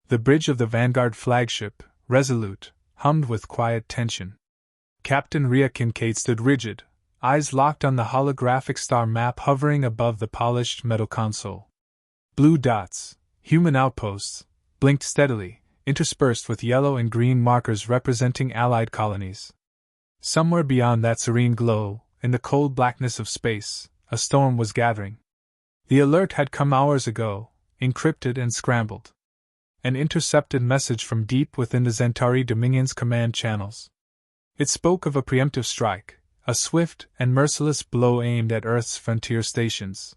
The bridge of the Vanguard flagship, resolute, hummed with quiet tension. Captain Rhea Kincaid stood rigid, eyes locked on the holographic star map hovering above the polished metal console. Blue dots, human outposts, blinked steadily, interspersed with yellow and green markers representing Allied colonies. Somewhere beyond that serene glow, in the cold blackness of space, a storm was gathering. The alert had come hours ago, encrypted and scrambled. An intercepted message from deep within the Zentari Dominion's command channels. It spoke of a preemptive strike, a swift and merciless blow aimed at Earth's frontier stations.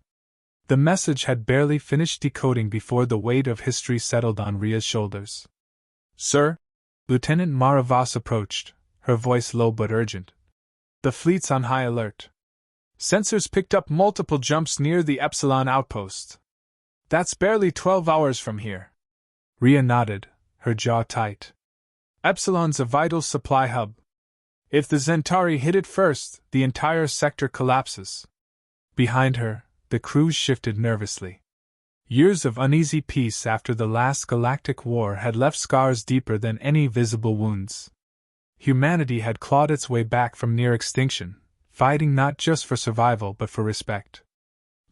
The message had barely finished decoding before the weight of history settled on Rhea's shoulders. "Sir?" Lieutenant Mara Voss approached, her voice low but urgent. "The fleet's on high alert. Sensors picked up multiple jumps near the Epsilon outpost. That's barely 12 hours from here." Rhea nodded, her jaw tight. "Epsilon's a vital supply hub. If the Zentari hit it first, the entire sector collapses." Behind her, the crews shifted nervously. Years of uneasy peace after the last galactic war had left scars deeper than any visible wounds. Humanity had clawed its way back from near extinction, fighting not just for survival but for respect.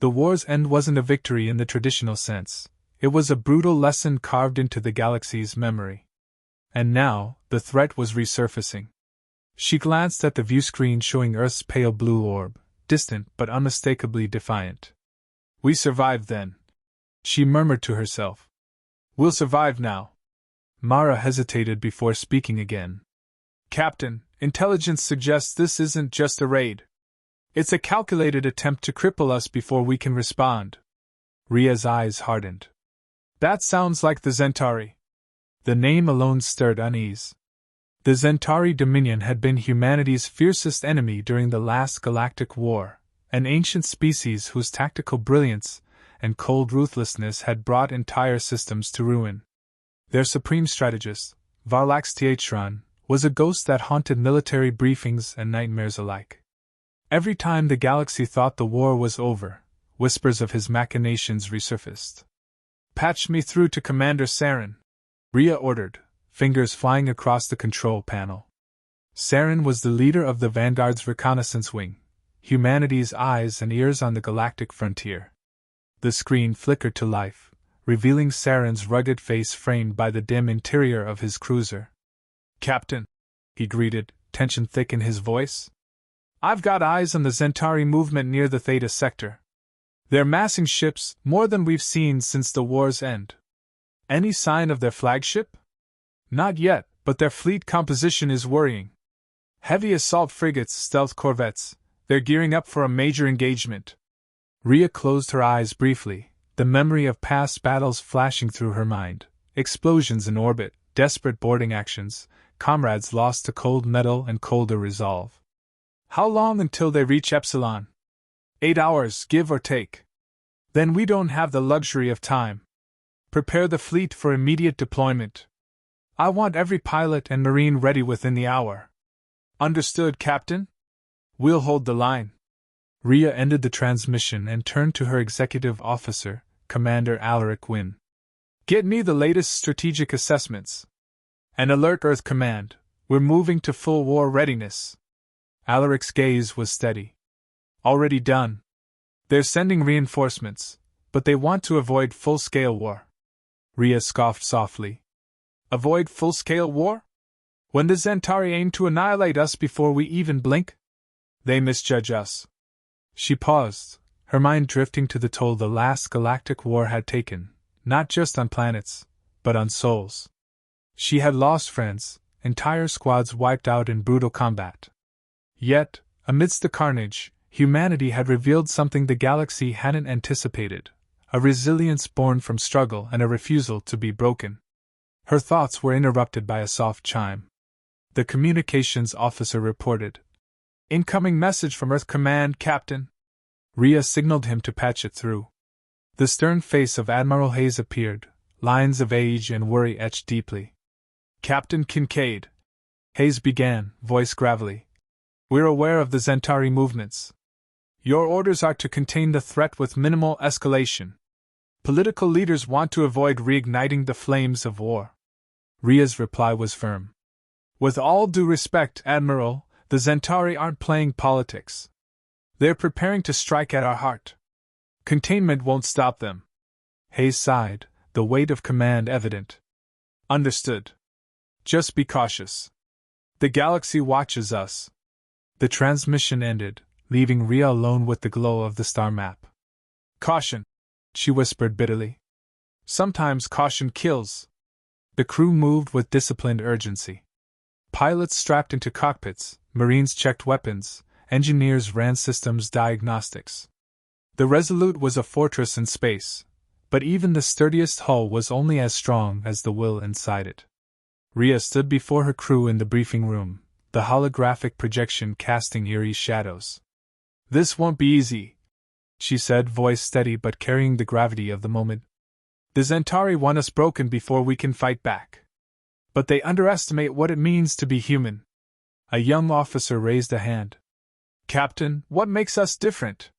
The war's end wasn't a victory in the traditional sense, it was a brutal lesson carved into the galaxy's memory. And now, the threat was resurfacing. She glanced at the viewscreen showing Earth's pale blue orb, distant but unmistakably defiant. "We survived then," she murmured to herself. "We'll survive now." Mara hesitated before speaking again. "Captain, intelligence suggests this isn't just a raid. It's a calculated attempt to cripple us before we can respond." Rhea's eyes hardened. "That sounds like the Zentari." The name alone stirred unease. The Zentari Dominion had been humanity's fiercest enemy during the last galactic war, an ancient species whose tactical brilliance and cold ruthlessness had brought entire systems to ruin. Their supreme strategist, Varlax Teatron, was a ghost that haunted military briefings and nightmares alike. Every time the galaxy thought the war was over, whispers of his machinations resurfaced. "Patch me through to Commander Saren," Rhea ordered, fingers flying across the control panel. Saren was the leader of the Vanguard's reconnaissance wing, humanity's eyes and ears on the galactic frontier. The screen flickered to life, revealing Saren's rugged face framed by the dim interior of his cruiser. "Captain," he greeted, tension thick in his voice. "I've got eyes on the Zentari movement near the Theta sector. They're massing ships, more than we've seen since the war's end." "Any sign of their flagship?" "Not yet, but their fleet composition is worrying. Heavy assault frigates, stealth corvettes, they're gearing up for a major engagement." Rhea closed her eyes briefly, the memory of past battles flashing through her mind. Explosions in orbit, desperate boarding actions, comrades lost to cold metal and colder resolve. "How long until they reach Epsilon?" 8 hours, give or take. "Then we don't have the luxury of time. Prepare the fleet for immediate deployment. I want every pilot and marine ready within the hour." "Understood, Captain. We'll hold the line." Rhea ended the transmission and turned to her executive officer, Commander Alaric Wynne. "Get me the latest strategic assessments. And alert Earth Command, we're moving to full war readiness." Alaric's gaze was steady. "Already done. They're sending reinforcements, but they want to avoid full-scale war." Rhea scoffed softly. "Avoid full-scale war? When the Zentari aim to annihilate us before we even blink? They misjudge us." She paused, her mind drifting to the toll the last galactic war had taken, not just on planets, but on souls. She had lost friends, entire squads wiped out in brutal combat. Yet, amidst the carnage, humanity had revealed something the galaxy hadn't anticipated, a resilience born from struggle and a refusal to be broken. Her thoughts were interrupted by a soft chime. The communications officer reported. "Incoming message from Earth Command, Captain." Rhea signaled him to patch it through. The stern face of Admiral Hayes appeared, lines of age and worry etched deeply. "Captain Kincaid," Hayes began, voice gravelly, "we're aware of the Zentari movements. Your orders are to contain the threat with minimal escalation. Political leaders want to avoid reigniting the flames of war. Ria's reply was firm. With all due respect, Admiral, the Centauri aren't playing politics. They're preparing to strike at our heart. Containment won't stop them. Hayes sighed, the weight of command evident. Understood. Just be cautious. The galaxy watches us. The transmission ended, leaving Ria alone with the glow of the star map. Caution, she whispered bitterly. Sometimes caution kills. The crew moved with disciplined urgency. Pilots strapped into cockpits, Marines checked weapons, engineers ran systems diagnostics. The Resolute was a fortress in space, but even the sturdiest hull was only as strong as the will inside it. Ria stood before her crew in the briefing room, the holographic projection casting eerie shadows. This won't be easy, she said, voice steady but carrying the gravity of the moment. The Centauri want us broken before we can fight back. But they underestimate what it means to be human. A young officer raised a hand. Captain, what makes us different?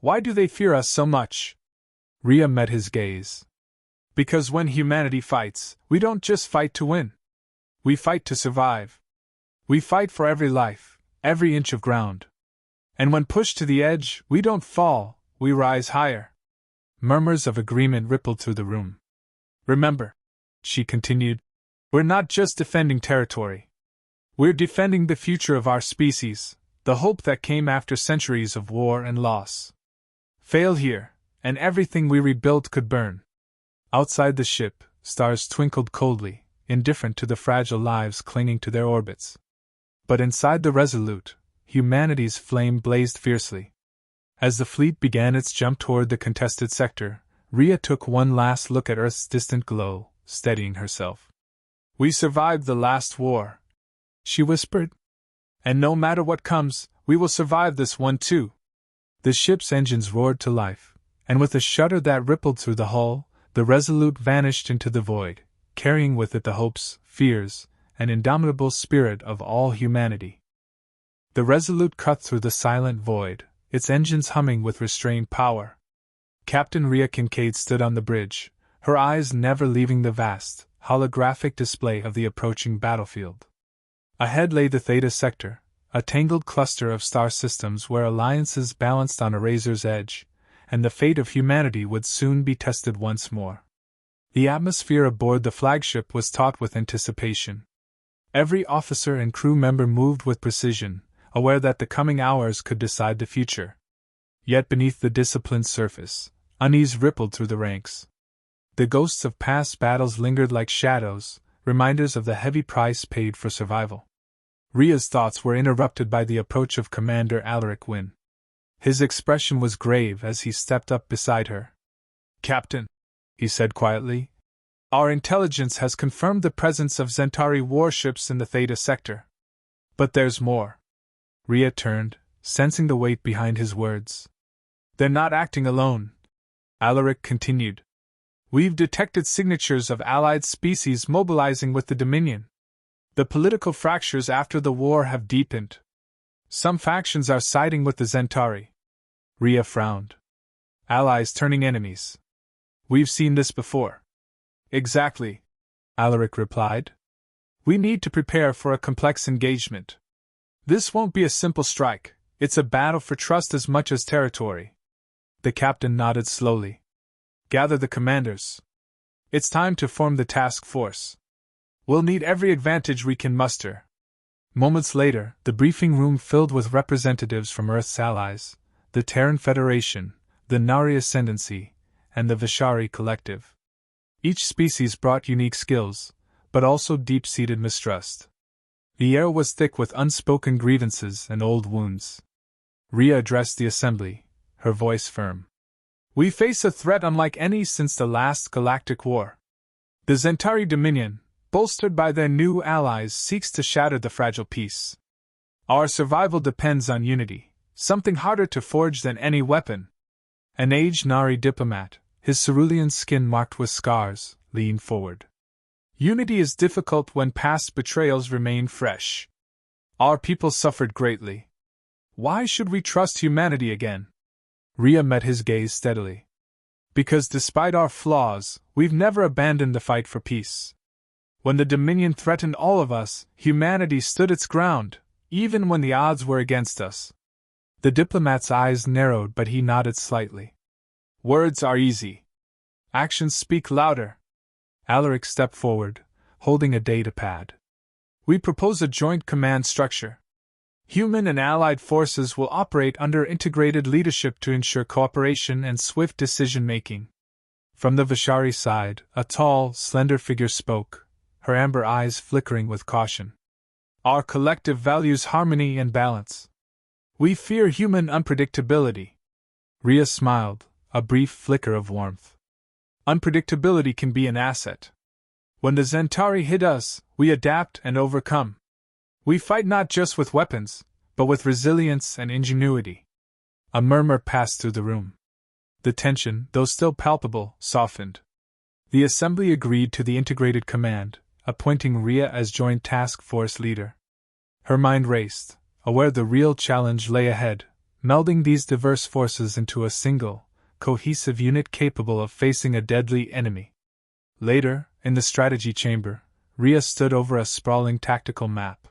Why do they fear us so much? Ria met his gaze. Because when humanity fights, we don't just fight to win. We fight to survive. We fight for every life, every inch of ground. And when pushed to the edge, we don't fall, we rise higher. Murmurs of agreement rippled through the room. Remember, she continued, we're not just defending territory. We're defending the future of our species, the hope that came after centuries of war and loss. Fail here, and everything we rebuilt could burn. Outside the ship, stars twinkled coldly, indifferent to the fragile lives clinging to their orbits. But inside the Resolute, humanity's flame blazed fiercely. As the fleet began its jump toward the contested sector, Ria took one last look at Earth's distant glow, steadying herself. We survived the last war, she whispered. And no matter what comes, we will survive this one too. The ship's engines roared to life, and with a shudder that rippled through the hull, the Resolute vanished into the void, carrying with it the hopes, fears, and indomitable spirit of all humanity. The Resolute cut through the silent void, its engines humming with restrained power. Captain Ria Kincaid stood on the bridge, her eyes never leaving the vast, holographic display of the approaching battlefield. Ahead lay the Theta sector, a tangled cluster of star systems where alliances balanced on a razor's edge, and the fate of humanity would soon be tested once more. The atmosphere aboard the flagship was taut with anticipation. Every officer and crew member moved with precision, aware that the coming hours could decide the future. Yet beneath the disciplined surface, unease rippled through the ranks. The ghosts of past battles lingered like shadows, reminders of the heavy price paid for survival. Ria's thoughts were interrupted by the approach of Commander Alaric Wynne. His expression was grave as he stepped up beside her. Captain, he said quietly, our intelligence has confirmed the presence of Centauri warships in the Theta sector. But there's more. Ria turned, sensing the weight behind his words. They're not acting alone, Alaric continued. We've detected signatures of allied species mobilizing with the Dominion. The political fractures after the war have deepened. Some factions are siding with the Centauri. Ria frowned. Allies turning enemies. We've seen this before. Exactly, Alaric replied. We need to prepare for a complex engagement. This won't be a simple strike, it's a battle for trust as much as territory. The captain nodded slowly. Gather the commanders. It's time to form the task force. We'll need every advantage we can muster. Moments later, the briefing room filled with representatives from Earth's allies, the Terran Federation, the Nari Ascendancy, and the Vishari Collective. Each species brought unique skills, but also deep-seated mistrust. The air was thick with unspoken grievances and old wounds. Ria addressed the assembly, her voice firm. We face a threat unlike any since the last Galactic War. The Centauri Dominion, bolstered by their new allies, seeks to shatter the fragile peace. Our survival depends on unity, something harder to forge than any weapon. An aged Nari diplomat, his cerulean skin marked with scars, leaned forward. Unity is difficult when past betrayals remain fresh. Our people suffered greatly. Why should we trust humanity again? Ria met his gaze steadily. Because despite our flaws, we've never abandoned the fight for peace. When the Dominion threatened all of us, humanity stood its ground, even when the odds were against us. The diplomat's eyes narrowed, but he nodded slightly. Words are easy. Actions speak louder. Alaric stepped forward, holding a data pad. We propose a joint command structure. Human and allied forces will operate under integrated leadership to ensure cooperation and swift decision-making. From the Vishari side, a tall, slender figure spoke, her amber eyes flickering with caution. Our collective values harmony and balance. We fear human unpredictability. Rhea smiled, a brief flicker of warmth. Unpredictability can be an asset. When the Zentari hit us, we adapt and overcome. We fight not just with weapons, but with resilience and ingenuity. A murmur passed through the room. The tension, though still palpable, softened. The assembly agreed to the integrated command, appointing Rhea as joint task force leader. Her mind raced, aware the real challenge lay ahead, melding these diverse forces into a single, cohesive unit capable of facing a deadly enemy. Later, in the strategy chamber, Rhea stood over a sprawling tactical map.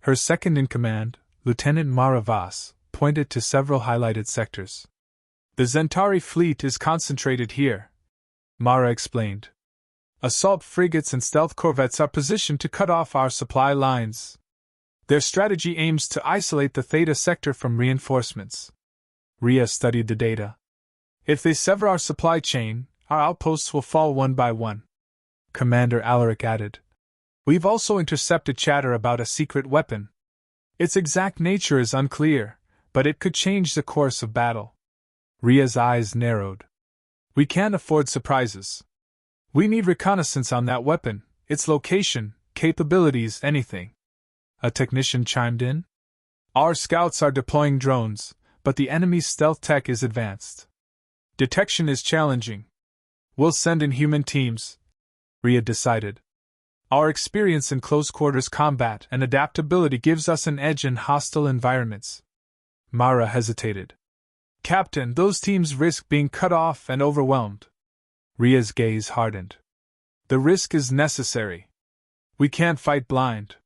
Her second-in-command, Lieutenant Mara Voss, pointed to several highlighted sectors. The Zentari fleet is concentrated here, Mara explained. Assault frigates and stealth corvettes are positioned to cut off our supply lines. Their strategy aims to isolate the Theta sector from reinforcements. Rhea studied the data. If they sever our supply chain, our outposts will fall one by one. Commander Alaric added. We've also intercepted chatter about a secret weapon. Its exact nature is unclear, but it could change the course of battle. Rhea's eyes narrowed. We can't afford surprises. We need reconnaissance on that weapon, its location, capabilities, anything. A technician chimed in. Our scouts are deploying drones, but the enemy's stealth tech is advanced. Detection is challenging. We'll send in human teams, Rhea decided. Our experience in close-quarters combat and adaptability gives us an edge in hostile environments. Mara hesitated. Captain, those teams risk being cut off and overwhelmed. Rhea's gaze hardened. The risk is necessary. We can't fight blind.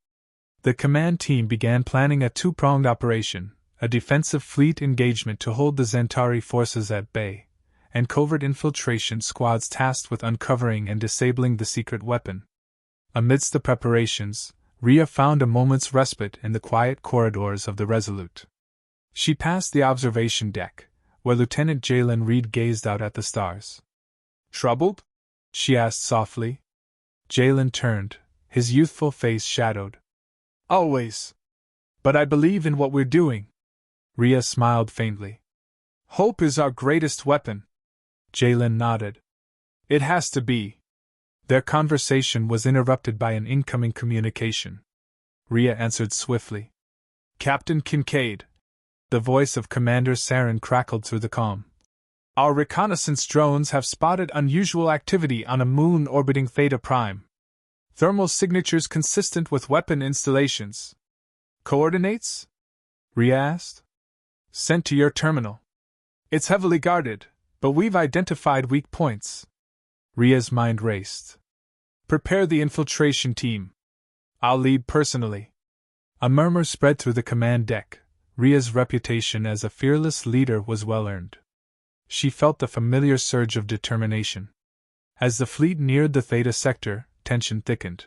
The command team began planning a two-pronged operation, a defensive fleet engagement to hold the Zentari forces at bay, and covert infiltration squads tasked with uncovering and disabling the secret weapon. Amidst the preparations, Rhea found a moment's respite in the quiet corridors of the Resolute. She passed the observation deck, where Lieutenant Jalen Reed gazed out at the stars. Troubled? She asked softly. Jalen turned, his youthful face shadowed. Always. But I believe in what we're doing. Rhea smiled faintly. Hope is our greatest weapon. Jalen nodded. It has to be. Their conversation was interrupted by an incoming communication. Rhea answered swiftly. Captain Kincaid. The voice of Commander Saren crackled through the calm. Our reconnaissance drones have spotted unusual activity on a moon orbiting Theta Prime. Thermal signatures consistent with weapon installations. Coordinates? Rhea asked. Sent to your terminal. It's heavily guarded, but we've identified weak points. Rhea's mind raced. Prepare the infiltration team. I'll lead personally. A murmur spread through the command deck. Rhea's reputation as a fearless leader was well earned. She felt the familiar surge of determination. As the fleet neared the Theta sector, tension thickened.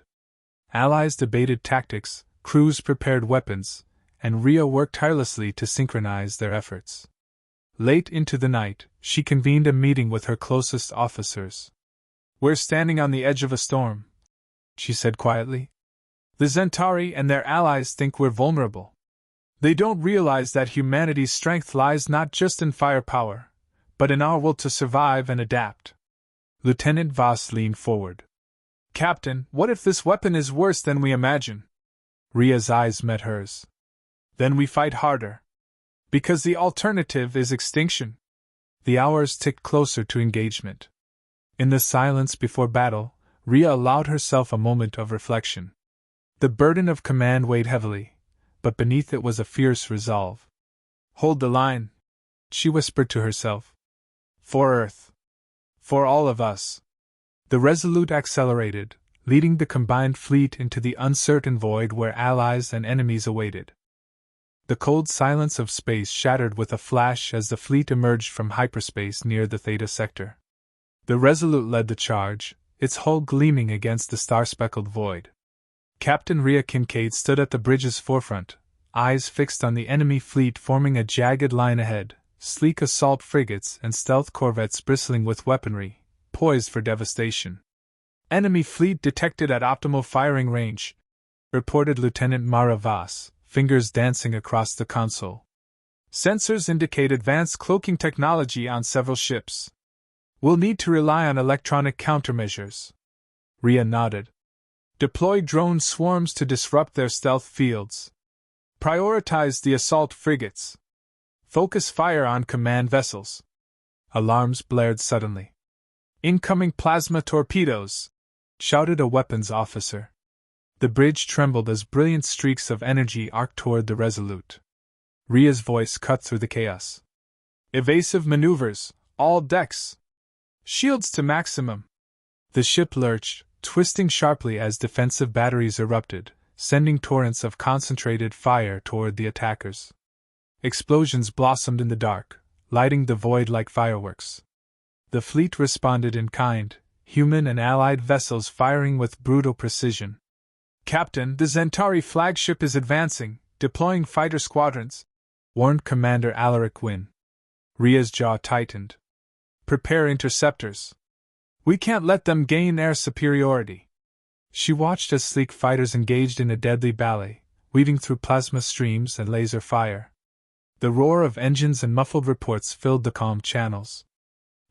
Allies debated tactics, crews prepared weapons, and Rhea worked tirelessly to synchronize their efforts. Late into the night, she convened a meeting with her closest officers. We're standing on the edge of a storm, she said quietly. The Zentari and their allies think we're vulnerable. They don't realize that humanity's strength lies not just in firepower, but in our will to survive and adapt. Lieutenant Voss leaned forward. Captain, what if this weapon is worse than we imagine? Rhea's eyes met hers. Then we fight harder. Because the alternative is extinction. The hours ticked closer to engagement. In the silence before battle, Rhea allowed herself a moment of reflection. The burden of command weighed heavily, but beneath it was a fierce resolve. Hold the line, she whispered to herself. For Earth. For all of us. The Resolute accelerated, leading the combined fleet into the uncertain void where allies and enemies awaited. The cold silence of space shattered with a flash as the fleet emerged from hyperspace near the Theta sector. The Resolute led the charge, its hull gleaming against the star-speckled void. Captain Rhea Kincaid stood at the bridge's forefront, eyes fixed on the enemy fleet forming a jagged line ahead, sleek assault frigates and stealth corvettes bristling with weaponry, poised for devastation. Enemy fleet detected at optimal firing range, reported Lieutenant Mara Voss, fingers dancing across the console. Sensors indicate advanced cloaking technology on several ships. We'll need to rely on electronic countermeasures. Rhea nodded. Deploy drone swarms to disrupt their stealth fields. Prioritize the assault frigates. Focus fire on command vessels. Alarms blared suddenly. Incoming plasma torpedoes! Shouted a weapons officer. The bridge trembled as brilliant streaks of energy arced toward the Resolute. Rhea's voice cut through the chaos. Evasive maneuvers, all decks! Shields to maximum! The ship lurched, twisting sharply as defensive batteries erupted, sending torrents of concentrated fire toward the attackers. Explosions blossomed in the dark, lighting the void like fireworks. The fleet responded in kind, human and allied vessels firing with brutal precision. Captain, the Centauri flagship is advancing, deploying fighter squadrons, warned Commander Alaric Wynne. Rhea's jaw tightened. Prepare interceptors. We can't let them gain air superiority. She watched as sleek fighters engaged in a deadly ballet, weaving through plasma streams and laser fire. The roar of engines and muffled reports filled the calm channels.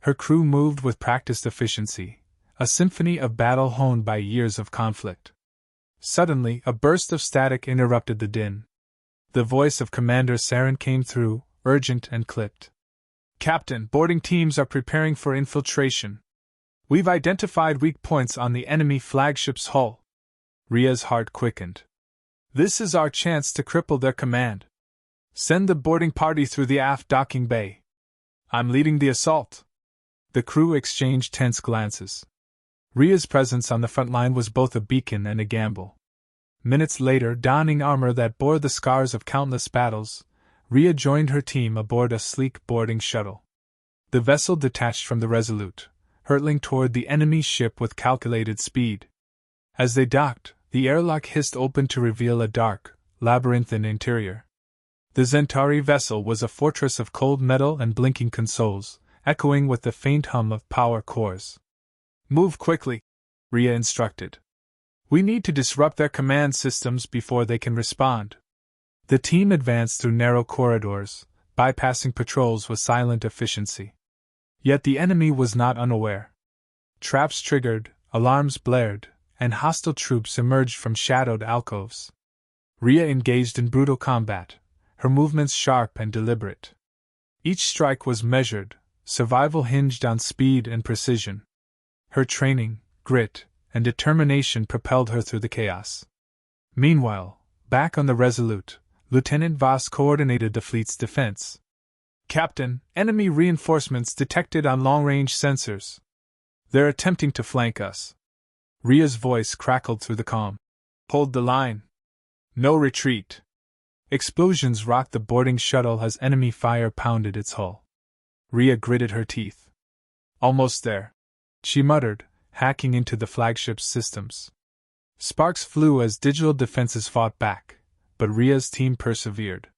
Her crew moved with practiced efficiency, a symphony of battle honed by years of conflict. Suddenly, a burst of static interrupted the din. The voice of Commander Saren came through, urgent and clipped. Captain, boarding teams are preparing for infiltration. We've identified weak points on the enemy flagship's hull. Rhea's heart quickened. This is our chance to cripple their command. Send the boarding party through the aft docking bay. I'm leading the assault. The crew exchanged tense glances. Rhea's presence on the front line was both a beacon and a gamble. Minutes later, donning armor that bore the scars of countless battles, Rhea joined her team aboard a sleek boarding shuttle. The vessel detached from the Resolute, hurtling toward the enemy ship with calculated speed. As they docked, the airlock hissed open to reveal a dark, labyrinthine interior. The Centauri vessel was a fortress of cold metal and blinking consoles, echoing with the faint hum of power cores. Move quickly, Rhea instructed. We need to disrupt their command systems before they can respond. The team advanced through narrow corridors, bypassing patrols with silent efficiency. Yet the enemy was not unaware. Traps triggered, alarms blared, and hostile troops emerged from shadowed alcoves. Rhea engaged in brutal combat, her movements sharp and deliberate. Each strike was measured, survival hinged on speed and precision. Her training, grit, and determination propelled her through the chaos. Meanwhile, back on the Resolute, Lieutenant Voss coordinated the fleet's defense. Captain, enemy reinforcements detected on long-range sensors. They're attempting to flank us. Rhea's voice crackled through the calm. Hold the line. No retreat. Explosions rocked the boarding shuttle as enemy fire pounded its hull. Rhea gritted her teeth. Almost there, she muttered, hacking into the flagship's systems. Sparks flew as digital defenses fought back, but Rhea's team persevered.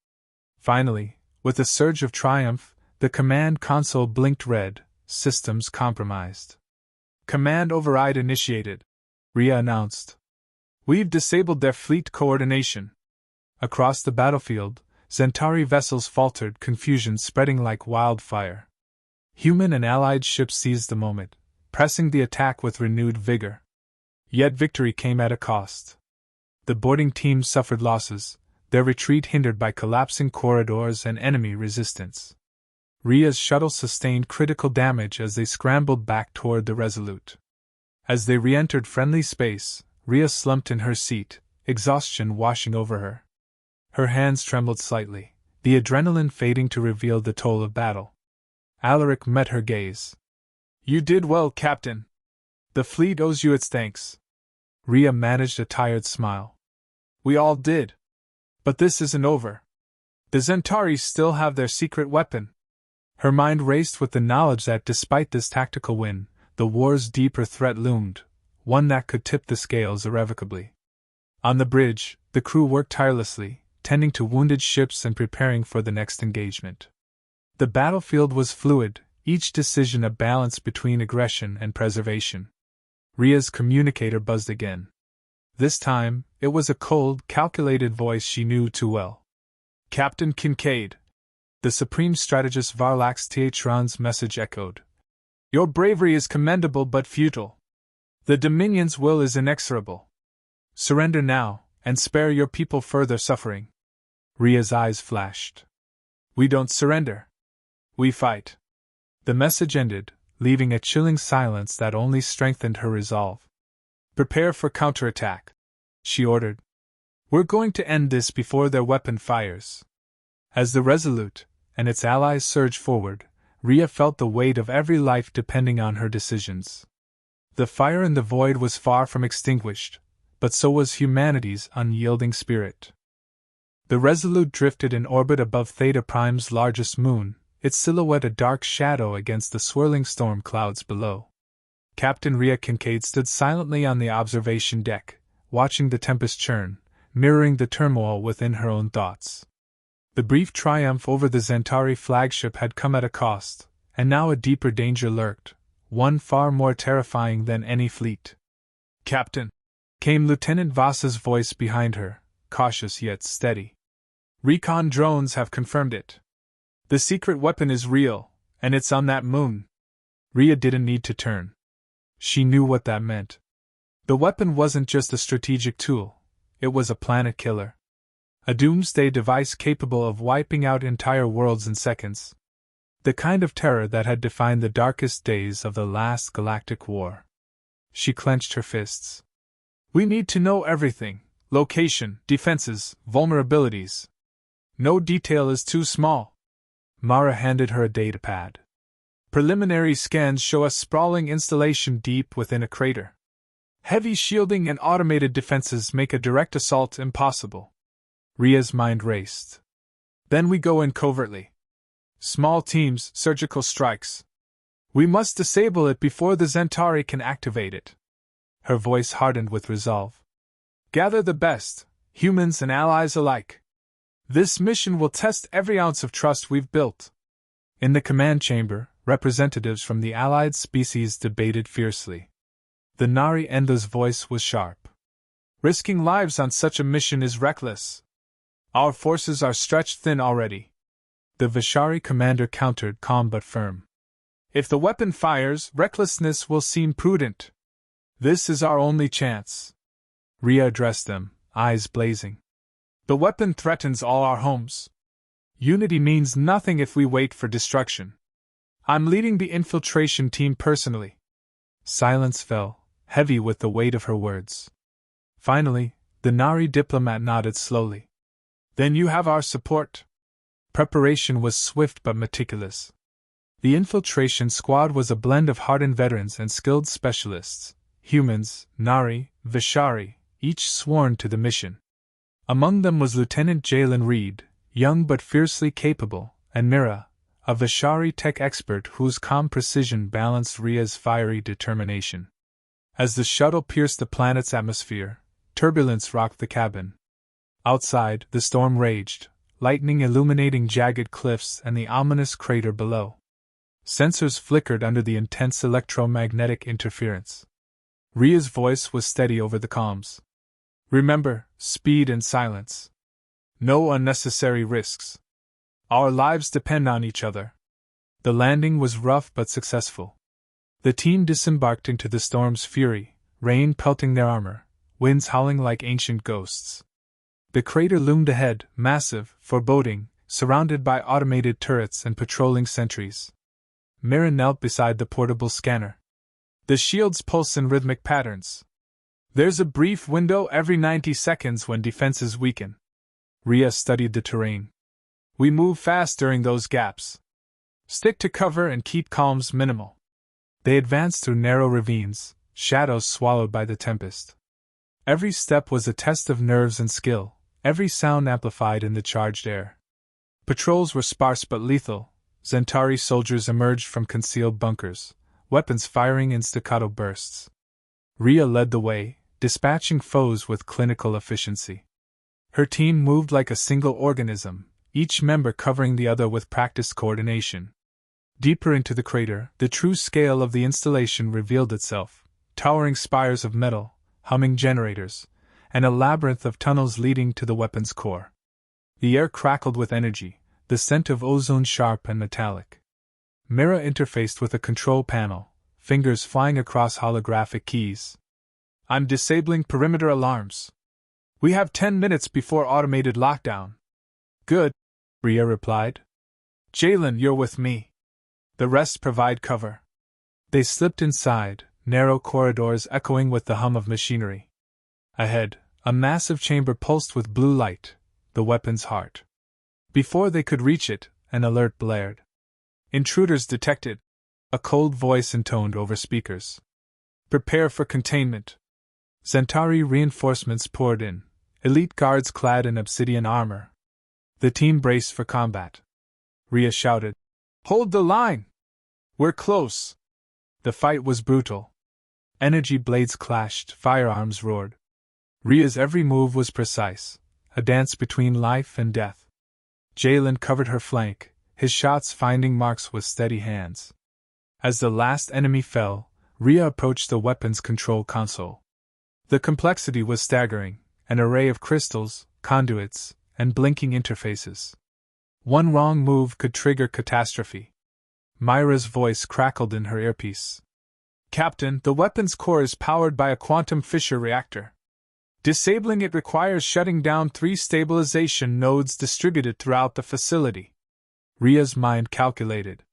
Finally, with a surge of triumph, the command console blinked red, systems compromised. Command override initiated, Rhea announced. We've disabled their fleet coordination. Across the battlefield, Centauri vessels faltered, confusion spreading like wildfire. Human and allied ships seized the moment, pressing the attack with renewed vigor. Yet victory came at a cost. The boarding team suffered losses, their retreat hindered by collapsing corridors and enemy resistance. Rhea's shuttle sustained critical damage as they scrambled back toward the Resolute. As they re-entered friendly space, Rhea slumped in her seat, exhaustion washing over her. Her hands trembled slightly, the adrenaline fading to reveal the toll of battle. Alaric met her gaze. You did well, Captain. The fleet owes you its thanks. Rhea managed a tired smile. We all did. But this isn't over. The Zentauri still have their secret weapon. Her mind raced with the knowledge that despite this tactical win, the war's deeper threat loomed, one that could tip the scales irrevocably. On the bridge, the crew worked tirelessly, tending to wounded ships and preparing for the next engagement. The battlefield was fluid, each decision a balance between aggression and preservation. Rhea's communicator buzzed again. This time, it was a cold, calculated voice she knew too well. Captain Kincaid. The Supreme Strategist Varlax Tehran's message echoed. Your bravery is commendable but futile. The Dominion's will is inexorable. Surrender now, and spare your people further suffering. Rhea's eyes flashed. We don't surrender. We fight. The message ended, leaving a chilling silence that only strengthened her resolve. Prepare for counterattack, she ordered. We're going to end this before their weapon fires. As the Resolute and its allies surged forward, Rhea felt the weight of every life depending on her decisions. The fire in the void was far from extinguished, but so was humanity's unyielding spirit. The Resolute drifted in orbit above Theta Prime's largest moon, its silhouette a dark shadow against the swirling storm clouds below. Captain Rhea Kincaid stood silently on the observation deck, watching the tempest churn, mirroring the turmoil within her own thoughts. The brief triumph over the Zentauri flagship had come at a cost, and now a deeper danger lurked, one far more terrifying than any fleet. Captain! Came Lieutenant Voss's voice behind her, cautious yet steady. Recon drones have confirmed it. The secret weapon is real, and it's on that moon. Rhea didn't need to turn. She knew what that meant. The weapon wasn't just a strategic tool, it was a planet killer. A doomsday device capable of wiping out entire worlds in seconds. The kind of terror that had defined the darkest days of the last galactic war. She clenched her fists. We need to know everything: location, defenses, vulnerabilities. No detail is too small. Mara handed her a datapad. Preliminary scans show a sprawling installation deep within a crater. Heavy shielding and automated defenses make a direct assault impossible. Rhea's mind raced. Then we go in covertly. Small teams, surgical strikes. We must disable it before the Zentauri can activate it. Her voice hardened with resolve. Gather the best, humans and allies alike. This mission will test every ounce of trust we've built. In the command chamber, representatives from the allied species debated fiercely. The Nari Enda's voice was sharp. Risking lives on such a mission is reckless. Our forces are stretched thin already. The Vishari commander countered, calm but firm. If the weapon fires, recklessness will seem prudent. This is our only chance. Rhea addressed them, eyes blazing. The weapon threatens all our homes. Unity means nothing if we wait for destruction. I'm leading the infiltration team personally. Silence fell, heavy with the weight of her words. Finally, the Nari diplomat nodded slowly. Then you have our support. Preparation was swift but meticulous. The infiltration squad was a blend of hardened veterans and skilled specialists, humans, Nari, Vishari, each sworn to the mission. Among them was Lieutenant Jalen Reed, young but fiercely capable, and Mira, a Vishari tech expert whose calm precision balanced Rhea's fiery determination. As the shuttle pierced the planet's atmosphere, turbulence rocked the cabin. Outside, the storm raged, lightning illuminating jagged cliffs and the ominous crater below. Sensors flickered under the intense electromagnetic interference. Rhea's voice was steady over the comms. Remember, speed and silence. No unnecessary risks. Our lives depend on each other. The landing was rough but successful. The team disembarked into the storm's fury, rain pelting their armor, winds howling like ancient ghosts. The crater loomed ahead, massive, foreboding, surrounded by automated turrets and patrolling sentries. Mira knelt beside the portable scanner. The shields pulse in rhythmic patterns. There's a brief window every 90 seconds when defenses weaken. Rhea studied the terrain. We move fast during those gaps. Stick to cover and keep comms minimal. They advanced through narrow ravines, shadows swallowed by the tempest. Every step was a test of nerves and skill, every sound amplified in the charged air. Patrols were sparse but lethal. Centauri soldiers emerged from concealed bunkers, weapons firing in staccato bursts. Rhea led the way, dispatching foes with clinical efficiency. Her team moved like a single organism, each member covering the other with practiced coordination. Deeper into the crater, the true scale of the installation revealed itself: towering spires of metal, humming generators, and a labyrinth of tunnels leading to the weapon's core. The air crackled with energy, the scent of ozone sharp and metallic. Mira interfaced with a control panel, fingers flying across holographic keys. "I'm disabling perimeter alarms. We have 10 minutes before automated lockdown." "Good," Rhea replied. "Jalen, you're with me. The rest provide cover." They slipped inside, narrow corridors echoing with the hum of machinery. Ahead, a massive chamber pulsed with blue light, the weapon's heart. Before they could reach it, an alert blared. "Intruders detected," a cold voice intoned over speakers. "Prepare for containment." Centauri reinforcements poured in, elite guards clad in obsidian armor. The team braced for combat. Rhea shouted, "Hold the line! We're close!" The fight was brutal. Energy blades clashed, firearms roared. Rhea's every move was precise, a dance between life and death. Jalen covered her flank, his shots finding marks with steady hands. As the last enemy fell, Rhea approached the weapon's control console. The complexity was staggering, an array of crystals, conduits, and blinking interfaces. One wrong move could trigger catastrophe. Myra's voice crackled in her earpiece. "Captain, the weapon's core is powered by a quantum fissure reactor. Disabling it requires shutting down 3 stabilization nodes distributed throughout the facility." Rhea's mind calculated.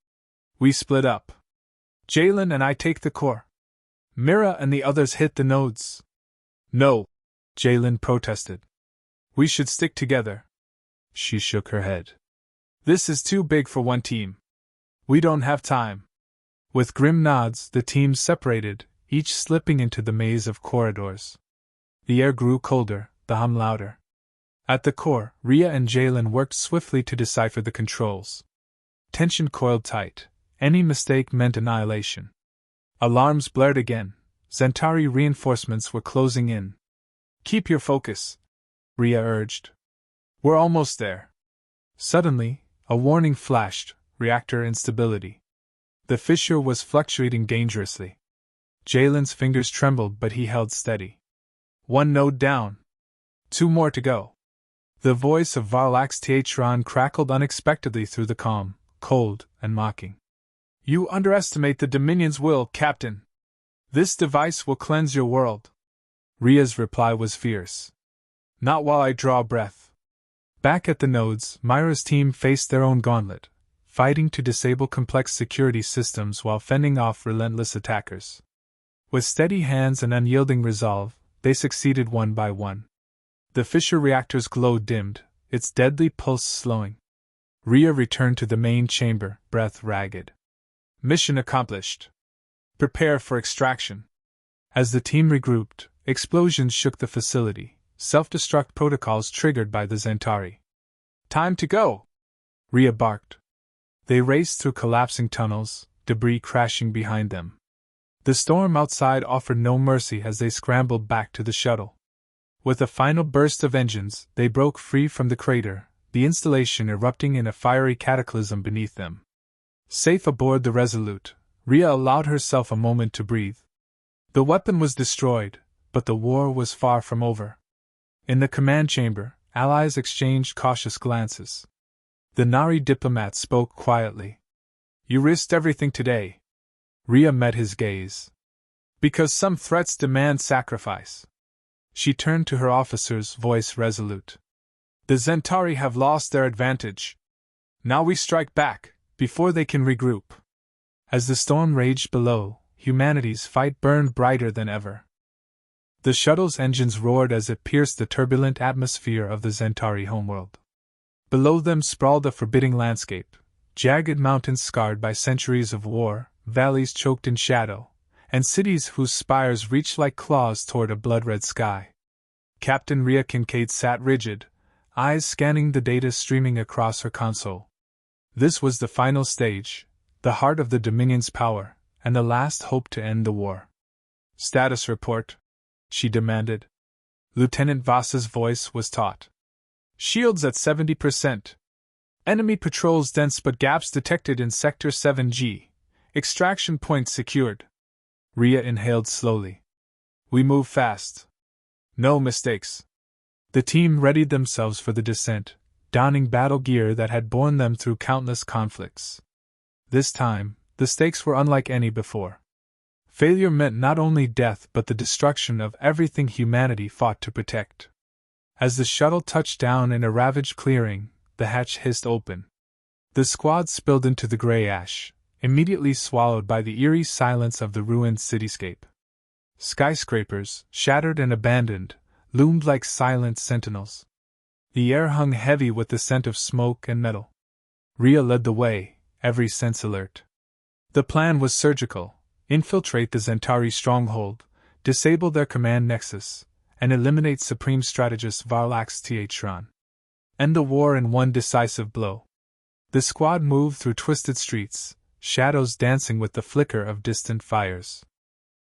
"We split up. Jalen and I take the core. Mira and the others hit the nodes." "No," Jalen protested. "We should stick together." She shook her head. "This is too big for one team. We don't have time." With grim nods, the teams separated, each slipping into the maze of corridors. The air grew colder, the hum louder. At the core, Rhea and Jalen worked swiftly to decipher the controls. Tension coiled tight. Any mistake meant annihilation. Alarms blared again. Centauri reinforcements were closing in. "Keep your focus," Rhea urged. "We're almost there." Suddenly, a warning flashed: reactor instability. The fissure was fluctuating dangerously. Jalen's fingers trembled, but he held steady. "1 node down. 2 more to go." The voice of Varlax Teatron crackled unexpectedly through the calm, cold, and mocking. "You underestimate the Dominion's will, Captain. This device will cleanse your world." Rhea's reply was fierce. "Not while I draw breath." Back at the nodes, Myra's team faced their own gauntlet, fighting to disable complex security systems while fending off relentless attackers. With steady hands and unyielding resolve, they succeeded one by one. The fissure reactor's glow dimmed, its deadly pulse slowing. Rhea returned to the main chamber, breath ragged. "Mission accomplished. Prepare for extraction." As the team regrouped, explosions shook the facility, self-destruct protocols triggered by the Centauri. "Time to go!" Rhea barked. They raced through collapsing tunnels, debris crashing behind them. The storm outside offered no mercy as they scrambled back to the shuttle. With a final burst of engines, they broke free from the crater, the installation erupting in a fiery cataclysm beneath them. Safe aboard the Resolute, Rhea allowed herself a moment to breathe. The weapon was destroyed, but the war was far from over. In the command chamber, allies exchanged cautious glances. The Nari diplomat spoke quietly. "You risked everything today." Rhea met his gaze. "Because some threats demand sacrifice." She turned to her officers, voice resolute. "The Centauri have lost their advantage. Now we strike back, before they can regroup." As the storm raged below, humanity's fight burned brighter than ever. The shuttle's engines roared as it pierced the turbulent atmosphere of the Centauri homeworld. Below them sprawled a forbidding landscape, jagged mountains scarred by centuries of war, valleys choked in shadow, and cities whose spires reached like claws toward a blood-red sky. Captain Rhea Kincaid sat rigid, eyes scanning the data streaming across her console. This was the final stage, the heart of the Dominion's power, and the last hope to end the war. "Status report," she demanded. Lieutenant Voss's voice was taut. "Shields at 70%. Enemy patrols dense but gaps detected in Sector 7G. Extraction point secured." Rhea inhaled slowly. "We move fast. No mistakes." The team readied themselves for the descent, donning battle gear that had borne them through countless conflicts. This time, the stakes were unlike any before. Failure meant not only death but the destruction of everything humanity fought to protect. As the shuttle touched down in a ravaged clearing, the hatch hissed open. The squad spilled into the gray ash, immediately swallowed by the eerie silence of the ruined cityscape. Skyscrapers, shattered and abandoned, loomed like silent sentinels. The air hung heavy with the scent of smoke and metal. Rhea led the way, every sense alert. The plan was surgical: infiltrate the Zentari stronghold, disable their command nexus, and eliminate Supreme Strategist Varlax Tron. End the war in one decisive blow. The squad moved through twisted streets, shadows dancing with the flicker of distant fires.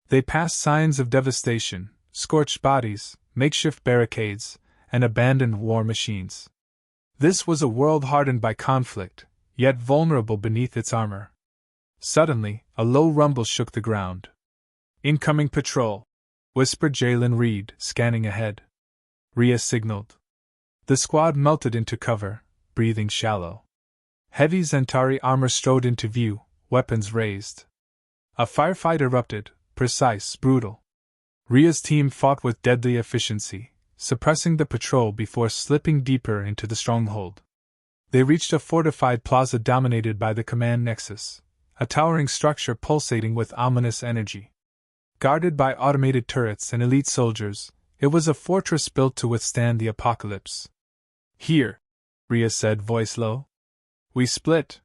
They passed signs of devastation, scorched bodies, makeshift barricades, and abandoned war machines. This was a world hardened by conflict, yet vulnerable beneath its armor. Suddenly, a low rumble shook the ground. "Incoming patrol," whispered Jalen Reed, scanning ahead. Rhea signaled. The squad melted into cover, breathing shallow. Heavy Zentari armor strode into view, weapons raised. A firefight erupted, precise, brutal. Rhea's team fought with deadly efficiency, suppressing the patrol before slipping deeper into the stronghold. They reached a fortified plaza dominated by the command nexus, a towering structure pulsating with ominous energy. Guarded by automated turrets and elite soldiers, it was a fortress built to withstand the apocalypse. "Here," Rhea said, voice low. "We split.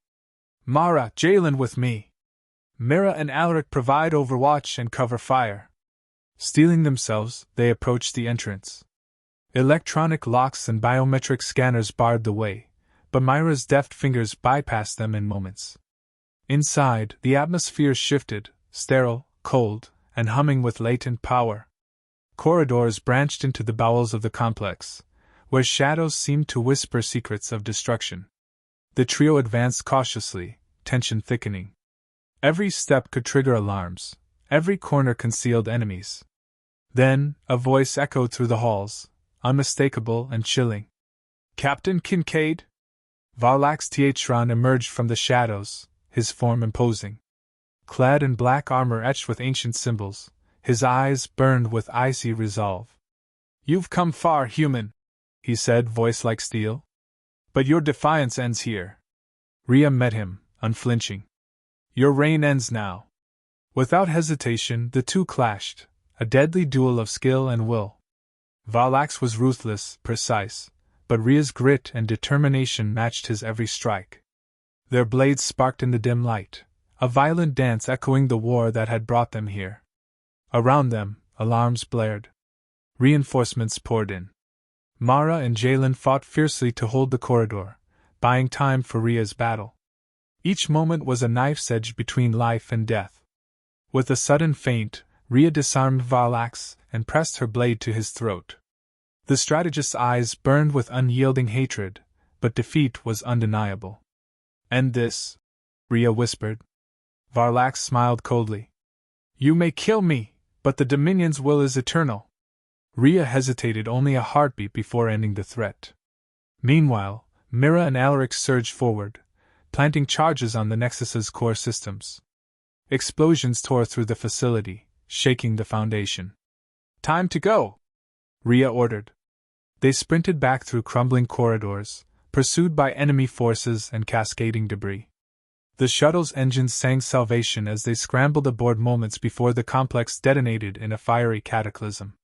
Mara, Jalen with me. Mira and Alaric provide overwatch and cover fire." Steeling themselves, they approached the entrance. Electronic locks and biometric scanners barred the way, but Myra's deft fingers bypassed them in moments. Inside, the atmosphere shifted, sterile, cold, and humming with latent power. Corridors branched into the bowels of the complex, where shadows seemed to whisper secrets of destruction. The trio advanced cautiously, tension thickening. Every step could trigger alarms, every corner concealed enemies. Then, a voice echoed through the halls, unmistakable and chilling. "Captain Kincaid?" Varlax Tron emerged from the shadows, his form imposing. Clad in black armor etched with ancient symbols, his eyes burned with icy resolve. "You've come far, human," he said, voice like steel. "But your defiance ends here." Rhea met him, unflinching. "Your reign ends now." Without hesitation, the two clashed, a deadly duel of skill and will. Varlax was ruthless, precise, but Rhea's grit and determination matched his every strike. Their blades sparked in the dim light, a violent dance echoing the war that had brought them here. Around them, alarms blared. Reinforcements poured in. Mara and Jalen fought fiercely to hold the corridor, buying time for Rhea's battle. Each moment was a knife's edge between life and death. With a sudden feint, Rhea disarmed Varlax and pressed her blade to his throat. The strategist's eyes burned with unyielding hatred, but defeat was undeniable. "End this," Rhea whispered. Varlax smiled coldly. "You may kill me, but the Dominion's will is eternal." Rhea hesitated only a heartbeat before ending the threat. Meanwhile, Mira and Alaric surged forward, planting charges on the Nexus's core systems. Explosions tore through the facility, shaking the foundation. "Time to go!" Rhea ordered. They sprinted back through crumbling corridors, pursued by enemy forces and cascading debris. The shuttle's engines sang salvation as they scrambled aboard moments before the complex detonated in a fiery cataclysm.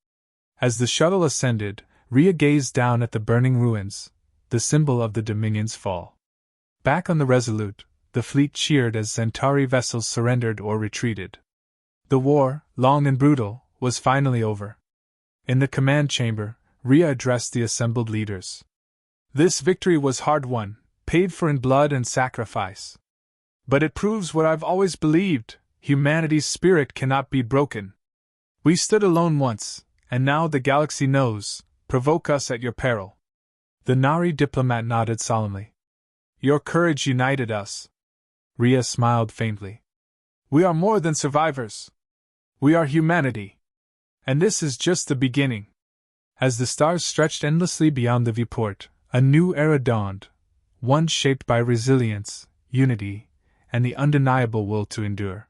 As the shuttle ascended, Rhea gazed down at the burning ruins, the symbol of the Dominion's fall. Back on the Resolute, the fleet cheered as Centauri vessels surrendered or retreated. The war, long and brutal, was finally over. In the command chamber, Rhea addressed the assembled leaders. This victory was hard won, paid for in blood and sacrifice. But it proves what I've always believed: humanity's spirit cannot be broken. We stood alone once, and now the galaxy knows. Provoke us at your peril. The Nari diplomat nodded solemnly. Your courage united us. Rhea smiled faintly. We are more than survivors. We are humanity. And this is just the beginning. As the stars stretched endlessly beyond the viewport, a new era dawned, one shaped by resilience, unity, and the undeniable will to endure.